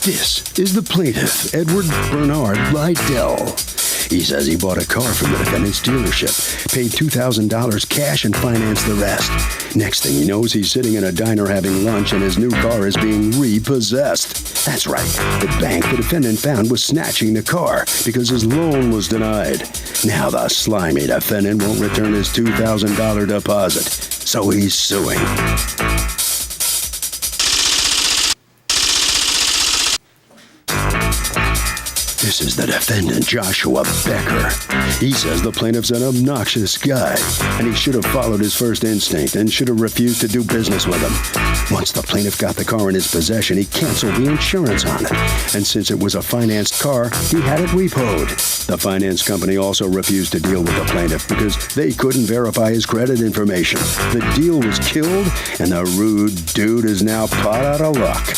This is the plaintiff, Edward Bernard Lydell. He says he bought a car from the defendant's dealership, paid $2,000 cash and financed the rest. Next thing he knows, he's sitting in a diner having lunch and his new car is being repossessed. That's right. The bank the defendant found was snatching the car because his loan was denied. Now the slimy defendant won't return his $2,000 deposit, so he's suing. This is the defendant, Joshua Becker. He says the plaintiff's an obnoxious guy, and he should have followed his first instinct and should have refused to do business with him. Once the plaintiff got the car in his possession, he canceled the insurance on it. And since it was a financed car, he had it repoed. The finance company also refused to deal with the plaintiff because they couldn't verify his credit information. The deal was killed, and the rude dude is now pot out of luck.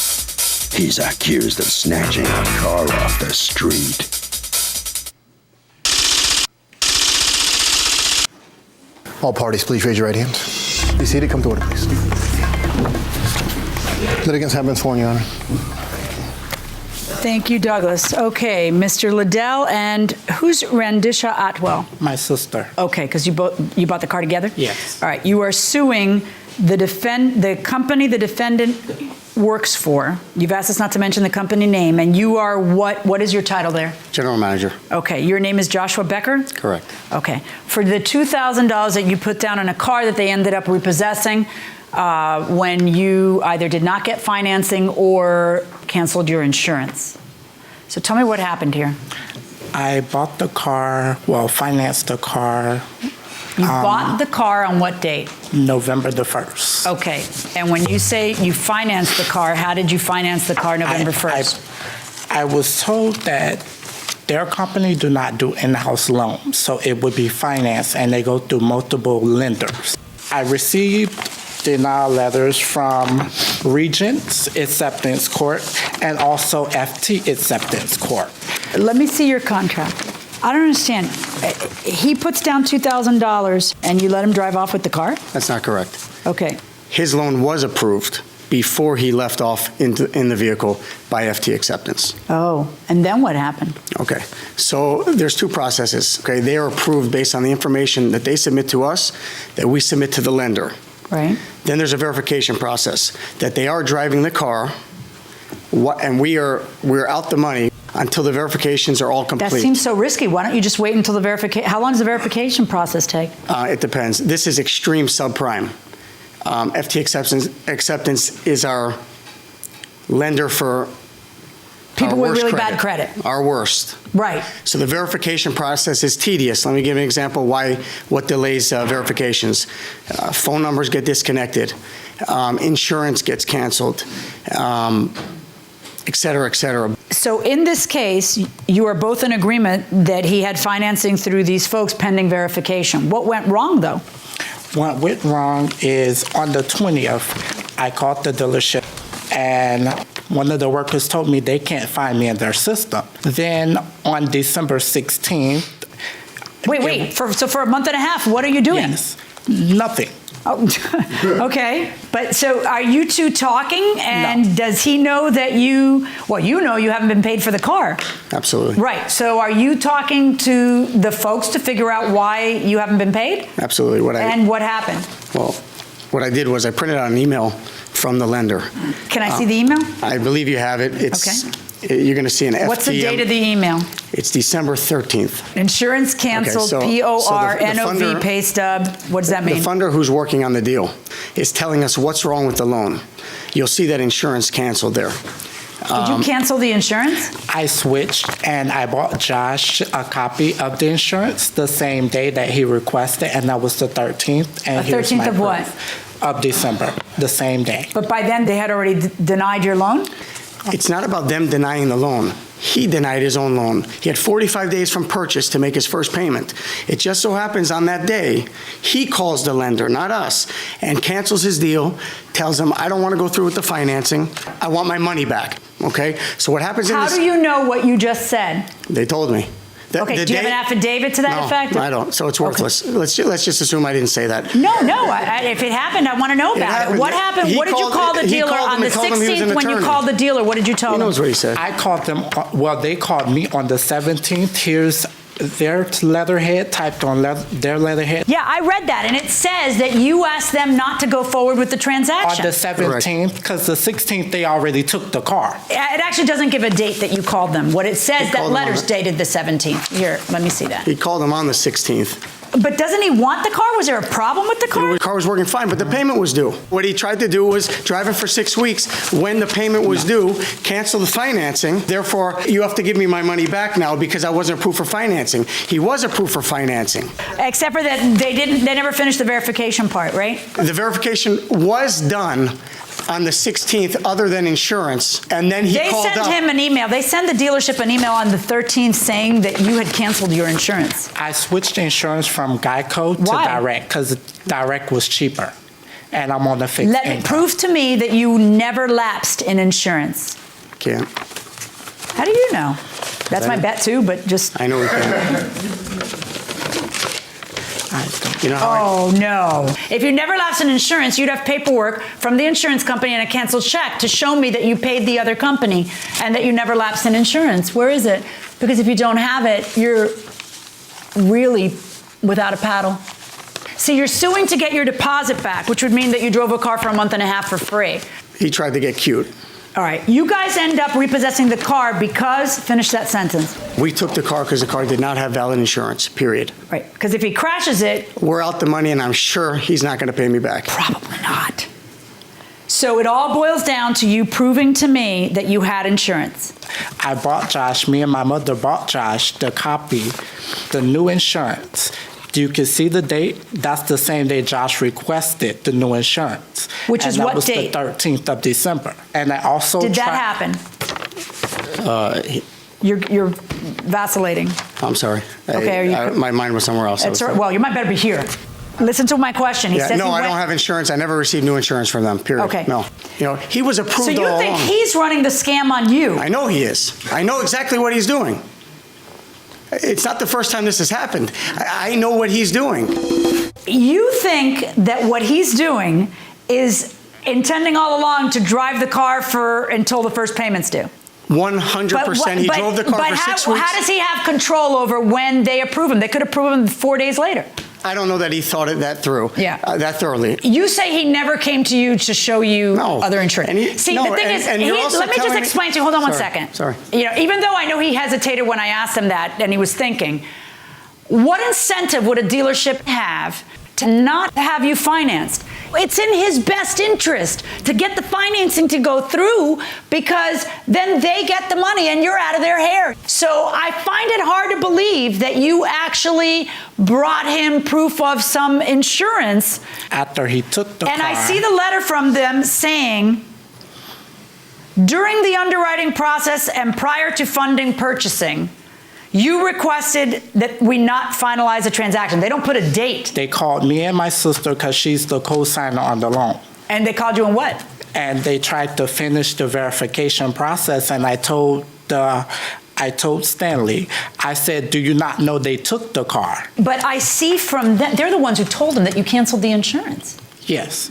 He's accused of snatching a car off the street. All parties, please raise your right hand. Be seated. Come to order, please. Litigants have been sworn, Your Honor. Thank you, Douglas. Okay, Mr. Liddell, and who's Randisha Atwell? My sister. Okay, because you bought the car together? Yes. All right, you are suing the company the defendant works for. You've asked us not to mention the company name, and you are what is your title there? General manager. Okay, your name is Joshua Becker? Correct. Okay. For the $2,000 that you put down on a car that they ended up repossessing when you either did not get financing or canceled your insurance. So tell me what happened here. I bought the car, financed the car. You bought the car on what date? November the 1st. Okay. And when you say you financed the car, how did you finance the car November 1st? I was told that their company do not do in-house loans, so it would be financed, and they go through multiple lenders. I received denial letters from Regents Acceptance Court and also FT Acceptance Court. Let me see your contract. I don't understand. He puts down $2,000 and you let him drive off with the car? That's not correct. Okay. His loan was approved before he left off in the vehicle by FT Acceptance. Oh, and then what happened? Okay, so there's two processes. Okay, they are approved based on the information that they submit to us, that we submit to the lender. Right. Then there's a verification process that they are driving the car, and we're out the money until the verifications are all complete. That seems so risky. Why don't you just wait until the verification? How long does the verification process take? It depends. This is extreme subprime. FT Acceptance is our lender for people with really credit, bad credit. Our worst. Right. So the verification process is tedious. Let me give you an example what delays verifications. Phone numbers get disconnected. Insurance gets canceled. Et cetera, et cetera. So in this case, you are both in agreement that he had financing through these folks pending verification. What went wrong, though? What went wrong is on the 20th, I called the dealership, and one of the workers told me they can't find me in their system. Then on December 16th... Wait. So for a month and a half, what are you doing? Yes, nothing. Oh, okay. But so are you two talking, and No. Does he know that you know you haven't been paid for the car? Absolutely. Right. So are you talking to the folks to figure out why you haven't been paid? Absolutely. And what happened? Well, what I did was I printed out an email from the lender. Can I see the email? I believe you have it. You're going to see an FTM. What's the date of the email? It's December 13th. Insurance canceled, Okay, PORNOV pay stub. What does that mean? The funder who's working on the deal is telling us what's wrong with the loan. You'll see that insurance canceled there. Did you cancel the insurance? I switched, and I bought Josh a copy of the insurance the same day that he requested, and that was the 13th. And The 13th of what? Of December, the same day. But by then, they had already denied your loan? It's not about them denying the loan. He denied his own loan. He had 45 days from purchase to make his first payment. It just so happens on that day, he calls the lender, not us, and cancels his deal, tells them, I don't want to go through with the financing. I want my money back, okay? So what happens How do you know what you just said? They told me. Okay, do you have an affidavit to that effect? No, I don't, so it's worthless. Let's just assume I didn't say that. No, if it happened, I want to know about it. What happened? What did you call the dealer on the 16th when you called the dealer? What did you tell him? He knows what he said. I called them, well, they called me on the 17th. Here's their letterhead, typed on their letterhead. Yeah, I read that, and it says that you asked them not to go forward with the transaction. On the 17th, because the 16th, they already took the car. It actually doesn't give a date that you called them. What it says, that letter's dated the 17th. Here, let me see that. He called him on the 16th. But doesn't he want the car? Was there a problem with the car? The car was working fine, but the payment was due. What he tried to do was drive it for 6 weeks. When the payment was due, cancel the financing. Therefore, you have to give me my money back now because I wasn't approved for financing. He was approved for financing. Except for that they never finished the verification part, right? The verification was done on the 16th, other than insurance, and then he called up. They sent him an email. They sent the dealership an email on the 13th saying that you had canceled your insurance. I switched insurance from Geico to Direct because Direct was cheaper, and I'm on the fixed income. Prove to me that you never lapsed in insurance. Can't. How do you know? That's my bet too, but just... I know we can't. You know how no. If you never lapsed in insurance, you'd have paperwork from the insurance company and a canceled check to show me that you paid the other company and that you never lapsed in insurance. Where is it? Because if you don't have it, you're really without a paddle. See, you're suing to get your deposit back, which would mean that you drove a car for a month and a half for free. He tried to get cute. All right. You guys end up repossessing the car because, finish that sentence. We took the car because the car did not have valid insurance, period. Right. Because if he crashes it... We're out the money, and I'm sure he's not going to pay me back. Probably not. So it all boils down to you proving to me that you had insurance. I bought Josh, me and my mother bought Josh the copy, the new insurance. You can see the date. That's the same day Josh requested the new insurance. Which is what date? That was the 13th of December. And I also Did that happen? You're vacillating. I'm sorry. Okay. My mind was somewhere else. Well, you might better be here. Listen to my question. He says no, I don't have insurance. I never received new insurance from them, period. Okay. No. You know, he was approved all along. So you think he's running the scam on you? I know he is. I know exactly what he's doing. It's not the first time this has happened. I know what he's doing. You think that what he's doing is intending all along to drive the car until the first payment's due? 100%. He drove the car for 6 weeks. How does he have control over when they approve him? They could approve him 4 days later. I don't know that he thought it that through. That thoroughly. You say he never came to you to show you other insurance. See, the thing is, let me just explain to you. Hold on one second. Sorry. You know, even though I know he hesitated when I asked him that, and he was thinking, what incentive would a dealership have to not have you financed? It's in his best interest to get the financing to go through because then they get the money and you're out of their hair. So I find it hard to believe that you actually brought him proof of some insurance. After he took the car. And I see the letter from them saying, during the underwriting process and prior to funding purchasing, you requested that we not finalize a transaction. They don't put a date. They called me and my sister because she's the co-signer on the loan. And they called you on what? And they tried to finish the verification process, and I told Stanley, I said, do you not know they took the car? But I see from them, they're the ones who told them that you canceled the insurance. Yes.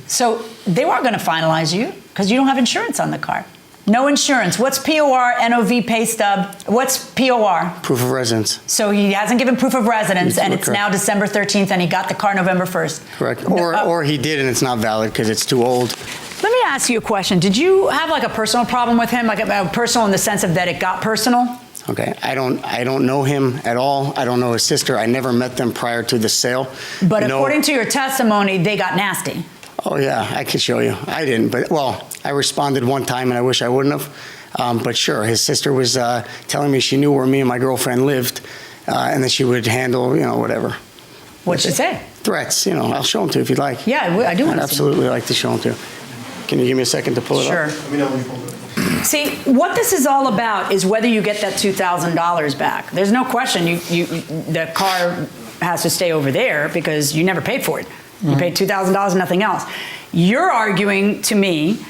So they weren't going to finalize you because you don't have insurance on the car. No insurance. What's POR, NOV, pay stub? What's POR? Proof of residence. So he hasn't given proof of residence, and it's now December 13th, and he got the car November 1st. Correct. Or he did, and it's not valid because it's too old. Let me ask you a question. Did you have like a personal problem with him, like a personal in the sense of that it got personal? Okay, I don't know him at all. I don't know his sister. I never met them prior to the sale. But according to your testimony, they got nasty. Oh, yeah, I could show you. I didn't, but, well, I responded one time, and I wish I wouldn't have. But sure, his sister was telling me she knew where me and my girlfriend lived, and that she would handle, you know, whatever. What'd she say? Threats, you know. I'll show them to you if you'd like. Yeah, I do want to I'd absolutely like to show them to you. Can you give me a second to pull it up? Sure. Let me know when you pull it up. See, what this is all about is whether you get that $2,000 back. There's no question the car has to stay over there because you never paid for it. You paid $2,000, nothing else. You're arguing to me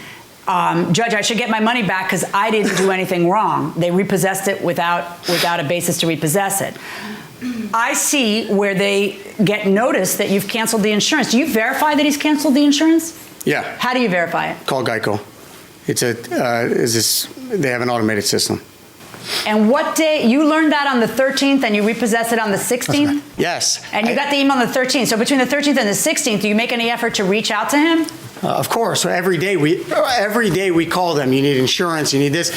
Judge, I should get my money back because I didn't do anything wrong. They repossessed it without a basis to repossess it. I see where they get notice that you've canceled the insurance. Do you verify that he's canceled the insurance? Yeah. How do you verify it? Call Geico. They have an automated system. And what day, you learned that on the 13th and you repossessed it on the 16th? Yes. And you got the email on the 13th. So between the 13th and the 16th, do you make any effort to reach out to him? Of course. So every day we call them. You need insurance. You need this.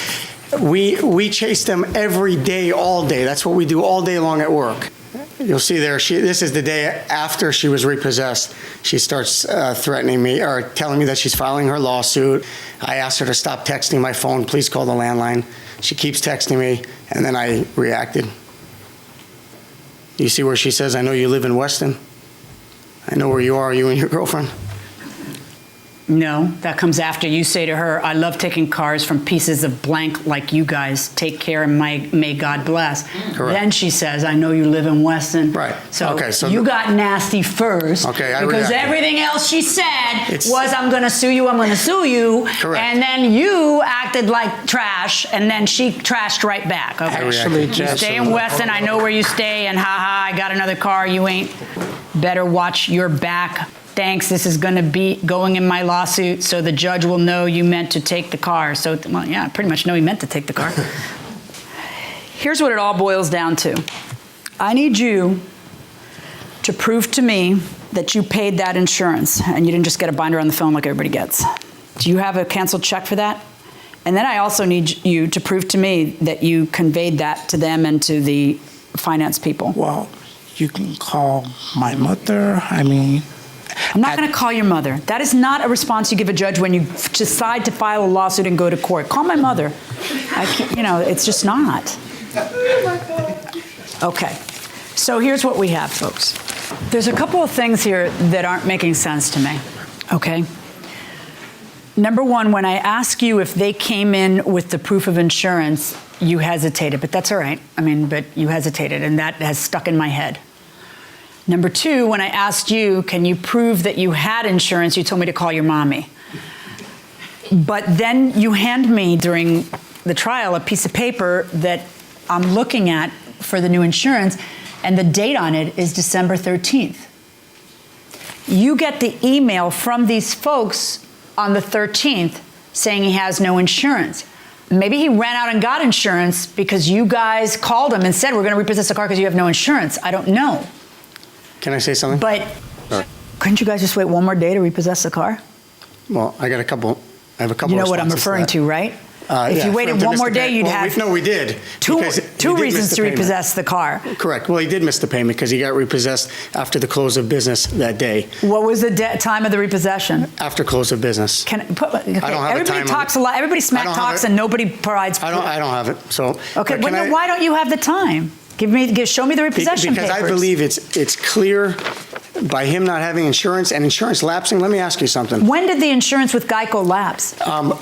We chase them every day, all day. That's what we do all day long at work. You'll see there. This is the day after she was repossessed. She starts threatening me or telling me that she's filing her lawsuit. I asked her to stop texting my phone. Please call the landline. She keeps texting me, and then I reacted. You see where she says, "I know you live in Weston. I know where you are, you and your girlfriend." No, that comes after you say to her, I love taking cars from pieces of blank like you guys. Take care and may God bless. Correct. Then she says, I know you live in Weston. Right. So, Okay, so you got nasty first. Okay, I because reacted. everything else she said was, I'm going to sue you, I'm going to sue you. Correct. And then you acted like trash, and then she trashed right back. Okay. Actually, You Judge, stay in Weston, I know where you stay, and haha, I got another car, you ain't. Better watch your back. Thanks, this is going to be going in my lawsuit, so the judge will know you meant to take the car. So, well, yeah, I pretty much know he meant to take the car. Here's what it all boils down to. I need you to prove to me that you paid that insurance and you didn't just get a binder on the phone like everybody gets. Do you have a canceled check for that? And then I also need you to prove to me that you conveyed that to them and to the finance people. Well, you can call my mother. I'm not going to call your mother. That is not a response you give a judge when you decide to file a lawsuit and go to court. Call my mother. I can't, it's just not. Okay. So here's what we have, folks. There's a couple of things here that aren't making sense to me. Okay. Number one, when I ask you if they came in with the proof of insurance, you hesitated, but that's all right. But you hesitated, and that has stuck in my head. Number two, when I asked you, can you prove that you had insurance, you told me to call your mommy. But then you hand me during the trial a piece of paper that I'm looking at for the new insurance, and the date on it is December 13th. You get the email from these folks on the 13th saying he has no insurance. Maybe he ran out and got insurance because you guys called him and said, we're going to repossess the car because you have no insurance. I don't know. Can I say something? But couldn't you guys just wait one more day to repossess the car? Well, I have a couple. You know what I'm referring to, right? If you waited one more day, you'd have No, we did. two Two reasons to repossess the car. Correct. Well, he did miss the payment because he got repossessed after the close of business that day. What was the time of the repossession? After close of business. Okay, I don't have everybody the time talks a lot. Everybody smack talks, and nobody provides. I don't have it. So okay, why don't you have the time? Show me the repossession because papers. I believe it's clear by him not having insurance and insurance lapsing. Let me ask you something. When did the insurance with Geico lapse?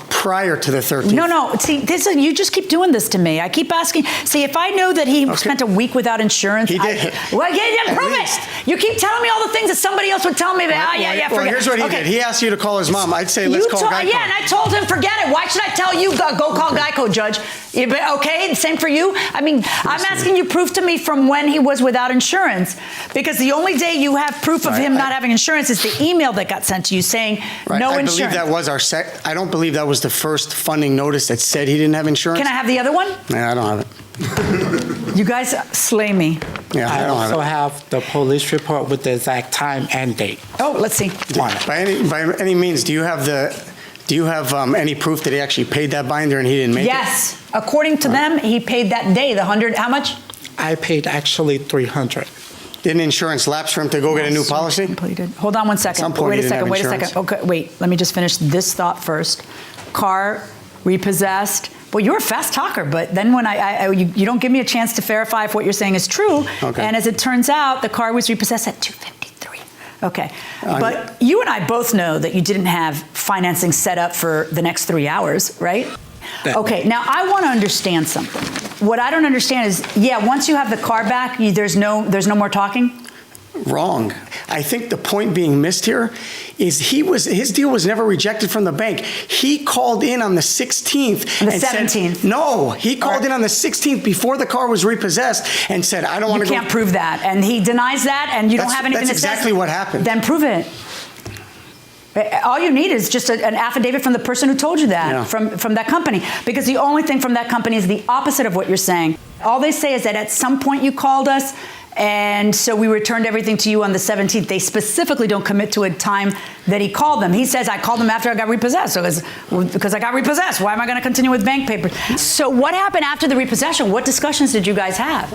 Prior to the 13th. No. See, you just keep doing this to me. I keep asking. See, if I know that he spent a week without insurance, he did. Prove it. You keep telling me all the things that somebody else would tell me. Forget. Well, here's what he did. He asked you to call his mom. I'd say let's call Geico. Yeah, and I told him forget it. Why should I tell you go call Geico, Judge? Okay, same for you. I'm asking you proof to me from when he was without insurance, because the only day you have proof of him not having insurance is the email that got sent to you saying no insurance. I believe that was I don't believe that was the first funding notice that said he didn't have insurance. Can I have the other one? Yeah, I don't have it. You guys slay me. Yeah, I don't also have have the police report with the exact time and date. Oh, let's see. By any means, do you have any proof that he actually paid that binder and he didn't make it? Yes. According to them, he paid that day, the 100, how much? I paid actually $300. Didn't insurance lapse for him to go get a new policy? Completed. Hold on one second. At some point Wait he a didn't second. have Wait a second. insurance. Okay, wait. Let me just finish this thought first. Car repossessed. Well, you're a fast talker, but then when you don't give me a chance to verify if what you're saying is true. Okay. And as it turns out, the car was repossessed at 253. Okay. But you and I both know that you didn't have financing set up for the next 3 hours, right? Okay, now I want to understand something. What I don't understand is, once you have the car back, there's no more talking? wrong. I think the point being missed here is his deal was never rejected from the bank. He called in on the 16th. The and said- 17th. No, he called in on the 16th before the car was repossessed and said, I don't want to go. You can't prove that. And he denies that, and you don't have anything That's that says. exactly what happened. Then prove it. All you need is just an affidavit from the person who told you that, Yeah. from that company. Because the only thing from that company is the opposite of what you're saying. All they say is that at some point you called us, and so we returned everything to you on the 17th. They specifically don't commit to a time that he called them. He says, I called them after I got repossessed. So because I got repossessed. Why am I going to continue with bank papers? So what happened after the repossession? What discussions did you guys have?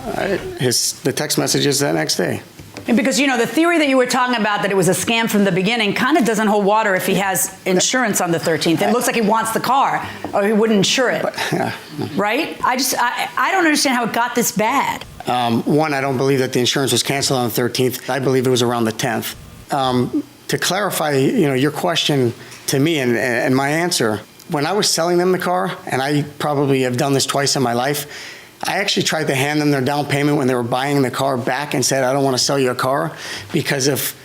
The text messages that next day. Because, the theory that you were talking about, that it was a scam from the beginning, kind of doesn't hold water if he has insurance on the 13th. It looks like he wants the car, or he wouldn't insure it. Right? I don't understand how it got this bad. One, I don't believe that the insurance was canceled on the 13th. I believe it was around the 10th. To clarify, your question to me and my answer, when I was selling them the car, and I probably have done this twice in my life, I actually tried to hand them their down payment when they were buying the car back and said, I don't want to sell you a car because of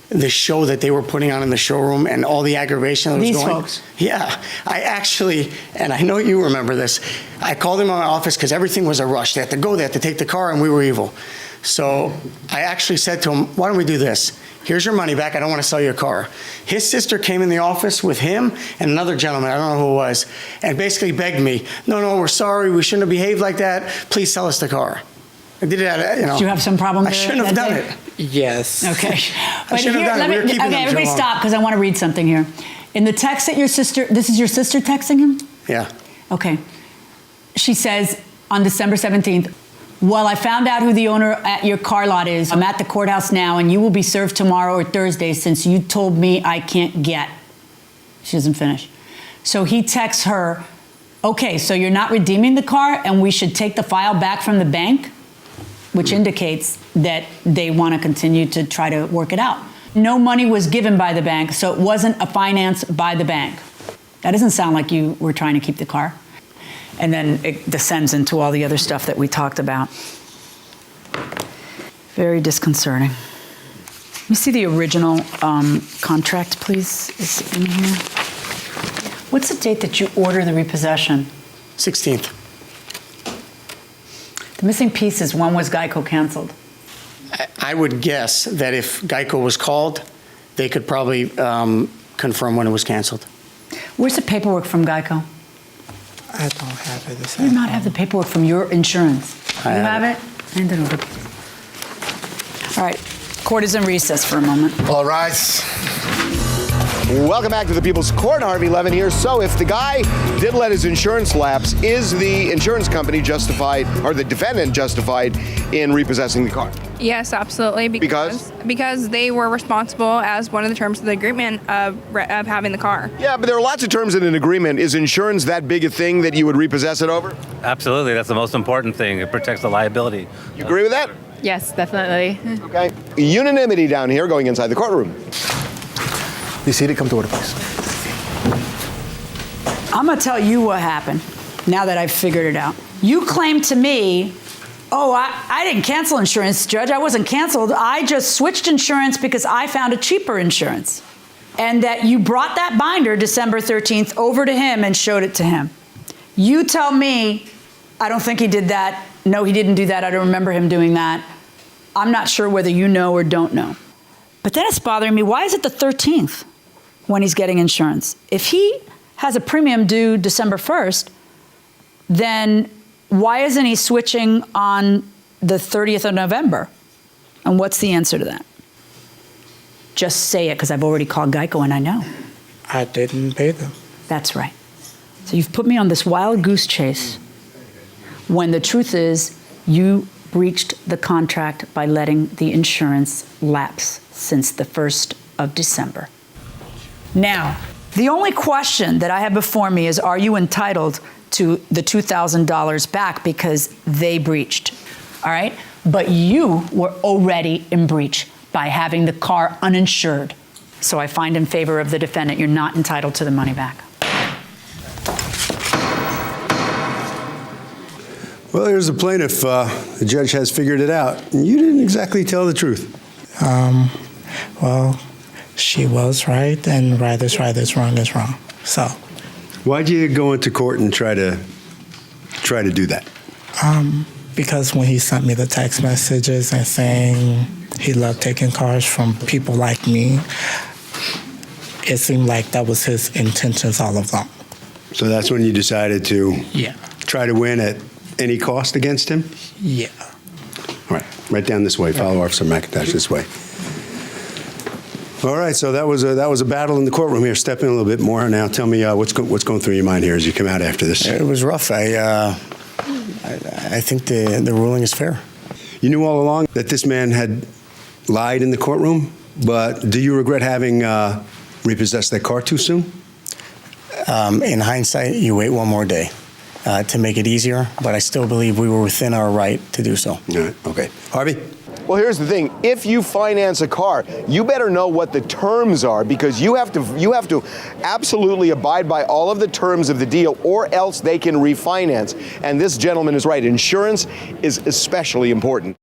the show that they were putting on in the showroom and all the aggravation that was These going. folks. Yeah. I actually, and I know you remember this, I called them in my office because everything was a rush. They had to go, they had to take the car, and we were evil. So I actually said to him, why don't we do this? Here's your money back. I don't want to sell you a car. His sister came in the office with him and another gentleman, I don't know who it was, and basically begged me, no, we're sorry. We shouldn't have behaved like that. Please sell us the car. I did it, Did you have some problem I there shouldn't have that done day? it. Yes. Okay. I shouldn't have done it. We were keeping them too everybody long. stop, because I want to read something here. In the text that your sister, this is your sister texting him? Yeah. Okay. She says on December 17th, well, I found out who the owner at your car lot is. I'm at the courthouse now, and you will be served tomorrow or Thursday since you told me I can't get. She doesn't finish. So he texts her, okay, so you're not redeeming the car, and we should take the file back from the bank, which indicates that they want to continue to try to work it out. No money was given by the bank, so it wasn't a finance by the bank. That doesn't sound like you were trying to keep the car. And then it descends into all the other stuff that we talked about. Very disconcerting. Let me see the original contract, please. Is it in here? What's the date that you order the repossession? 16th. The missing piece is when was Geico canceled? I would guess that if Geico was called, they could probably confirm when it was canceled. Where's the paperwork from Geico? I don't have it. You do not have the paperwork from your insurance. I You have have it? Hand it over. All right. Court is in recess for a moment. All rise. Welcome back to the People's Court. Harvey Levin here. So if the guy did let his insurance lapse, is the insurance company justified, or the defendant justified, in repossessing the car? Yes, absolutely. Because they were responsible as one of the terms of the agreement of having the car. Yeah, but there are lots of terms in an agreement. Is insurance that big a thing that you would repossess it over? Absolutely. That's the most important thing. It protects the liability. You agree with that? Yes, definitely. Okay. Unanimity down here going inside the courtroom. Be seated. Come to order, please. I'm going to tell you what happened now that I've figured it out. You claimed to me, oh, I didn't cancel insurance, Judge. I wasn't canceled. I just switched insurance because I found a cheaper insurance. And that you brought that binder December 13th over to him and showed it to him. You tell me, I don't think he did that. No, he didn't do that. I don't remember him doing that. I'm not sure whether you know or don't know. But then it's bothering me. Why is it the 13th when he's getting insurance? If he has a premium due December 1st, then why isn't he switching on the 30th of November? And what's the answer to that? Just say it, because I've already called Geico and I know. I didn't pay them. That's right. So you've put me on this wild goose chase when the truth is you breached the contract by letting the insurance lapse since the 1st of December. Now, the only question that I have before me is, are you entitled to the $2,000 back because they breached? All right? But you were already in breach by having the car uninsured. So I find in favor of the defendant, you're not entitled to the money back. Well, here's the plaintiff. The judge has figured it out. And you didn't exactly tell the truth. Well, she was right, and right is right, is wrong is wrong. So, Why'd you go into court and try to do that? because when he sent me the text messages and saying he loved taking cars from people like me, it seemed like that was his intentions all along. So that's when you decided to Yeah. try to win at any cost against him? Yeah. All right, right down this way. Follow Officer McIntosh this way. All right, so that was a battle in the courtroom here. Step in a little bit more now. Tell me what's going through your mind here as you come out after this. It was rough. I think the ruling is fair. You knew all along that this man had lied in the courtroom, but do you regret having repossessed that car too soon? In hindsight, you wait one more day to make it easier, but I still believe we were within our right to do so. All right, okay. Harvey? Well, here's the thing. If you finance a car, you better know what the terms are, because you have to absolutely abide by all of the terms of the deal, or else they can refinance. And this gentleman is right. Insurance is especially important.